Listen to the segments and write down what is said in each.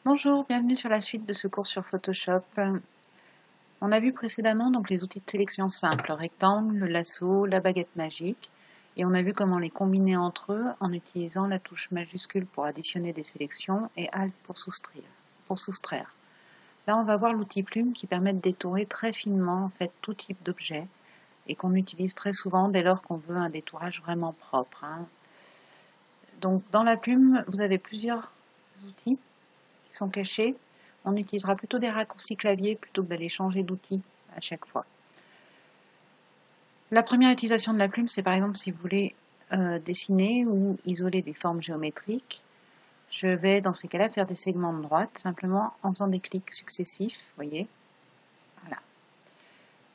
Bonjour, bienvenue sur la suite de ce cours sur Photoshop. On a vu précédemment donc les outils de sélection simples, le rectangle, le lasso, la baguette magique, et on a vu comment les combiner entre eux en utilisant la touche majuscule pour additionner des sélections et Alt pour soustraire. Là, on va voir l'outil plume qui permet de détourer très finement en fait tout type d'objet et qu'on utilise très souvent dès lors qu'on veut un détourage vraiment propre. Donc dans la plume, vous avez plusieurs outils qui sont cachés. On utilisera plutôt des raccourcis clavier plutôt que d'aller changer d'outil à chaque fois. La première utilisation de la plume, c'est par exemple si vous voulez dessiner ou isoler des formes géométriques. Je vais dans ces cas-là faire des segments de droite simplement en faisant des clics successifs, voyez. Voilà.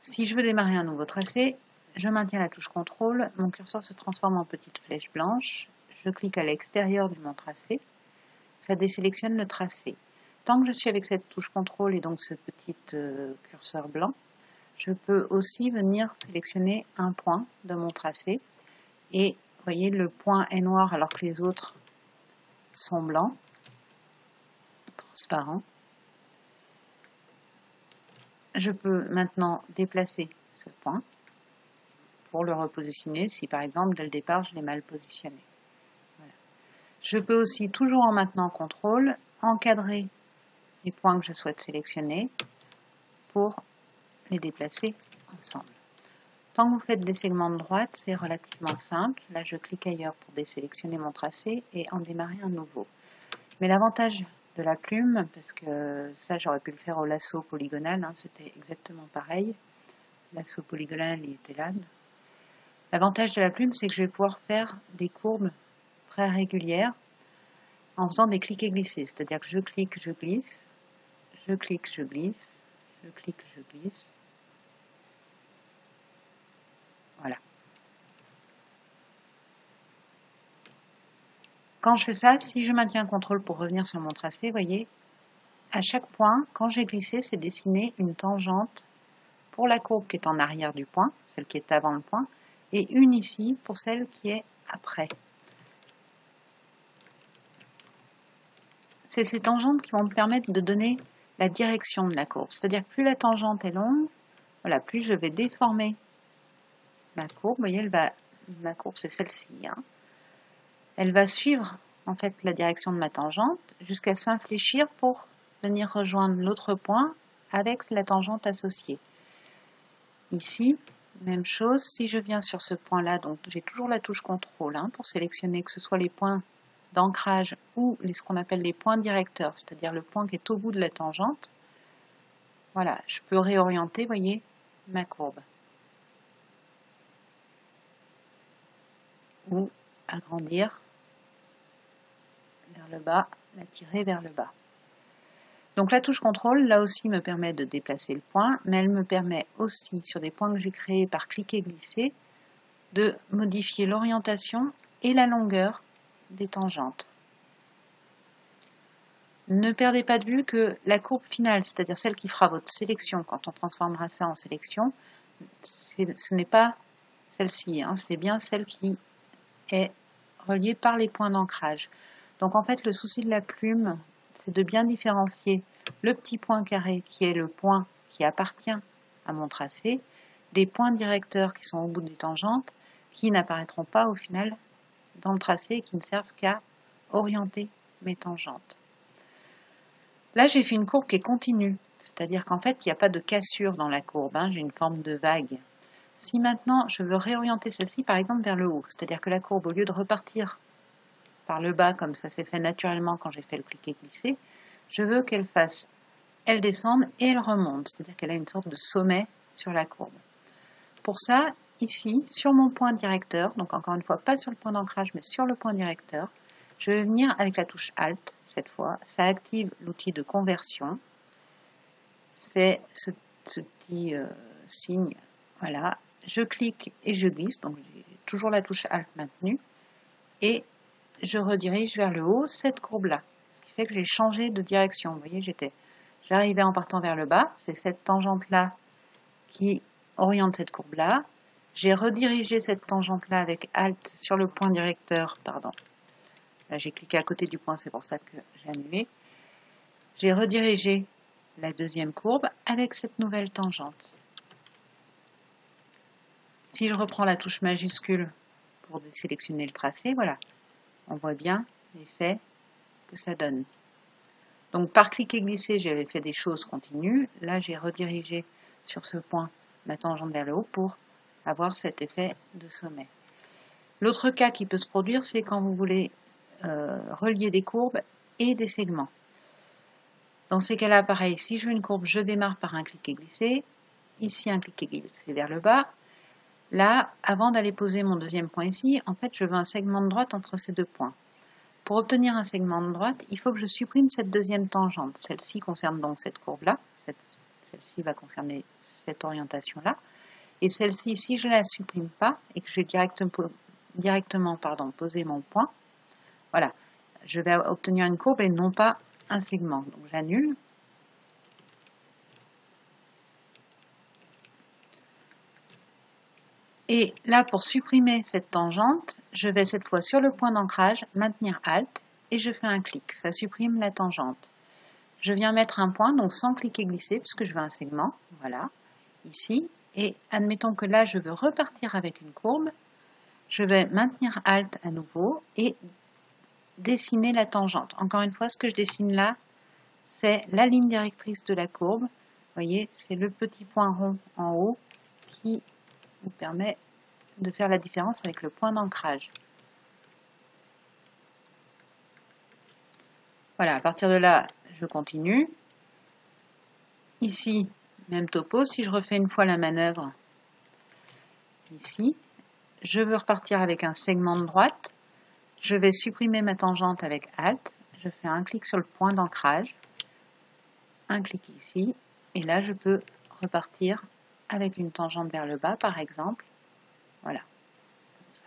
Si je veux démarrer un nouveau tracé, je maintiens la touche CTRL, mon curseur se transforme en petite flèche blanche, je clique à l'extérieur de mon tracé, ça désélectionne le tracé. Tant que je suis avec cette touche CTRL et donc ce petit curseur blanc, je peux aussi venir sélectionner un point de mon tracé. Et vous voyez, le point est noir alors que les autres sont blancs, transparents. Je peux maintenant déplacer ce point pour le repositionner si par exemple dès le départ je l'ai mal positionné. Voilà. Je peux aussi, toujours en maintenant CTRL, encadrer les points que je souhaite sélectionner pour les déplacer ensemble. Tant que vous faites des segments de droite, c'est relativement simple. Là, je clique ailleurs pour désélectionner mon tracé et en démarrer un nouveau. Mais l'avantage de la plume, parce que ça, j'aurais pu le faire au lasso polygonal, c'était exactement pareil. Lasso polygonal, il était là. L'avantage de la plume, c'est que je vais pouvoir faire des courbes très régulières en faisant des clics et glisser. C'est-à-dire que je clique, je glisse, je clique, je glisse, je clique, je glisse. Voilà. Quand je fais ça, si je maintiens CTRL pour revenir sur mon tracé, vous voyez, à chaque point, quand j'ai glissé, c'est dessiné une tangente pour la courbe qui est en arrière du point, celle qui est avant le point, et une ici pour celle qui est après. C'est ces tangentes qui vont me permettre de donner la direction de la courbe. C'est-à-dire que plus la tangente est longue, voilà, plus je vais déformer ma courbe. Vous voyez, ma courbe c'est celle-ci. Elle va suivre en fait la direction de ma tangente jusqu'à s'infléchir pour venir rejoindre l'autre point avec la tangente associée. Ici, même chose, si je viens sur ce point-là, donc j'ai toujours la touche CTRL pour sélectionner que ce soit les points d'ancrage ou ce qu'on appelle les points directeurs, c'est-à-dire le point qui est au bout de la tangente. Voilà, je peux réorienter, vous voyez, ma courbe. Ou agrandir vers le bas, la tirer vers le bas. Donc la touche CTRL, là aussi, me permet de déplacer le point, mais elle me permet aussi, sur des points que j'ai créés par cliquer-glisser, de modifier l'orientation et la longueur des tangentes. Ne perdez pas de vue que la courbe finale, c'est-à-dire celle qui fera votre sélection quand on transformera ça en sélection, ce n'est pas celle-ci, c'est bien celle qui est reliée par les points d'ancrage. Donc en fait, le souci de la plume, c'est de bien différencier le petit point carré qui est le point qui appartient à mon tracé, des points directeurs qui sont au bout des tangentes, qui n'apparaîtront pas au final dans le tracé et qui ne servent qu'à orienter mes tangentes. Là, j'ai fait une courbe qui est continue, c'est-à-dire qu'en fait, il n'y a pas de cassure dans la courbe, j'ai une forme de vague. Si maintenant, je veux réorienter celle-ci, par exemple, vers le haut, c'est-à-dire que la courbe, au lieu de repartir par le bas, comme ça s'est fait naturellement quand j'ai fait le cliquer-glisser, je veux qu'elle fasse, elle descende et elle remonte, c'est-à-dire qu'elle a une sorte de sommet sur la courbe. Pour ça, ici, sur mon point directeur, donc encore une fois, pas sur le point d'ancrage, mais sur le point directeur, je vais venir avec la touche Alt, cette fois, ça active l'outil de conversion, c'est ce petit signe, voilà, je clique et je glisse, donc j'ai toujours la touche Alt maintenue, et je redirige vers le haut cette courbe-là, ce qui fait que j'ai changé de direction, vous voyez, j'arrivais en partant vers le bas, c'est cette tangente-là qui oriente cette courbe-là, j'ai redirigé cette tangente-là avec Alt sur le point directeur, pardon. Là, j'ai cliqué à côté du point, c'est pour ça que j'ai annulé. j'ai redirigé la deuxième courbe avec cette nouvelle tangente. Si je reprends la touche majuscule pour désélectionner le tracé, voilà, on voit bien l'effet que ça donne. Donc par cliquer glisser, j'avais fait des choses continues. Là, j'ai redirigé sur ce point ma tangente vers le haut pour avoir cet effet de sommet. L'autre cas qui peut se produire, c'est quand vous voulez relier des courbes et des segments. Dans ces cas-là, pareil, si je veux une courbe, je démarre par un clic et glisser. Ici, un clic et glisser vers le bas. Là, avant d'aller poser mon deuxième point ici, en fait, je veux un segment de droite entre ces deux points. Pour obtenir un segment de droite, il faut que je supprime cette deuxième tangente. Celle-ci concerne donc cette courbe-là. Celle-ci va concerner cette orientation-là. Et celle-ci, si je ne la supprime pas et que je vais directement poser mon point, voilà, je vais obtenir une courbe et non pas un segment. Donc j'annule. Et là, pour supprimer cette tangente, je vais cette fois sur le point d'ancrage, maintenir Alt, et je fais un clic. Ça supprime la tangente. Je viens mettre un point, donc sans cliquer glisser, puisque je veux un segment. Voilà, ici. Et admettons que là, je veux repartir avec une courbe. Je vais maintenir Alt à nouveau et dessiner la tangente. Encore une fois, ce que je dessine là, c'est la ligne directrice de la courbe. Vous voyez, c'est le petit point rond en haut qui vous permet de faire la différence avec le point d'ancrage. Voilà, à partir de là, je continue. Ici, même topo. Si je refais une fois la manœuvre, ici, je veux repartir avec un segment de droite. Je vais supprimer ma tangente avec Alt. Je fais un clic sur le point d'ancrage, un clic ici, et là, je peux repartir avec une tangente vers le bas, par exemple. Voilà. Comme ça.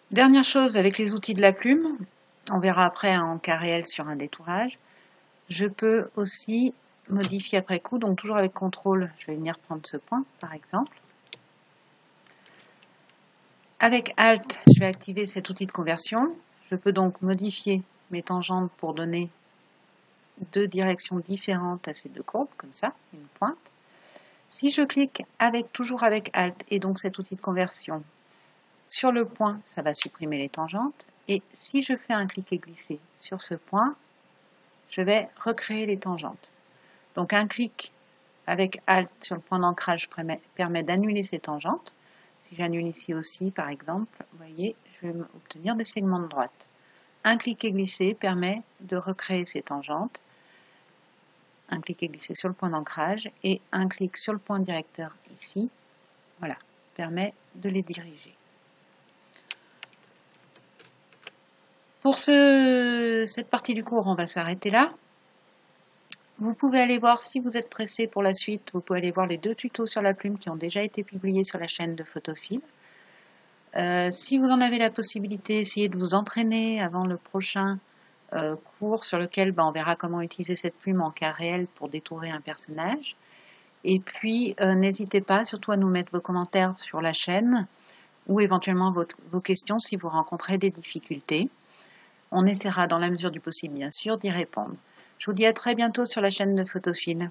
Dernière chose avec les outils de la plume, on verra après en cas réel sur un détourage, je peux aussi modifier après coup, donc toujours avec CTRL, je vais venir prendre ce point par exemple. Avec Alt, je vais activer cet outil de conversion. Je peux donc modifier mes tangentes pour donner deux directions différentes à ces deux courbes, comme ça, une pointe. Si je clique toujours avec Alt et donc cet outil de conversion sur le point, ça va supprimer les tangentes. Et si je fais un clic et glisser sur ce point, je vais recréer les tangentes. Donc un clic avec Alt sur le point d'ancrage permet d'annuler ces tangentes. Si j'annule ici aussi, par exemple, vous voyez, je vais obtenir des segments de droite. Un clic et glisser permet de recréer ces tangentes. Un clic et glisser sur le point d'ancrage et un clic sur le point directeur ici, voilà, permet de les diriger. Pour cette partie du cours, on va s'arrêter là. Vous pouvez aller voir, si vous êtes pressé pour la suite, vous pouvez aller voir les 2 tutos sur la plume qui ont déjà été publiés sur la chaîne de Photophile. Si vous en avez la possibilité, essayez de vous entraîner avant le prochain cours sur lequel on verra comment utiliser cette plume en cas réel pour détourer un personnage. Et puis, n'hésitez pas surtout à nous mettre vos commentaires sur la chaîne ou éventuellement vos questions si vous rencontrez des difficultés. On essaiera dans la mesure du possible, bien sûr, d'y répondre. Je vous dis à très bientôt sur la chaîne de Photophile.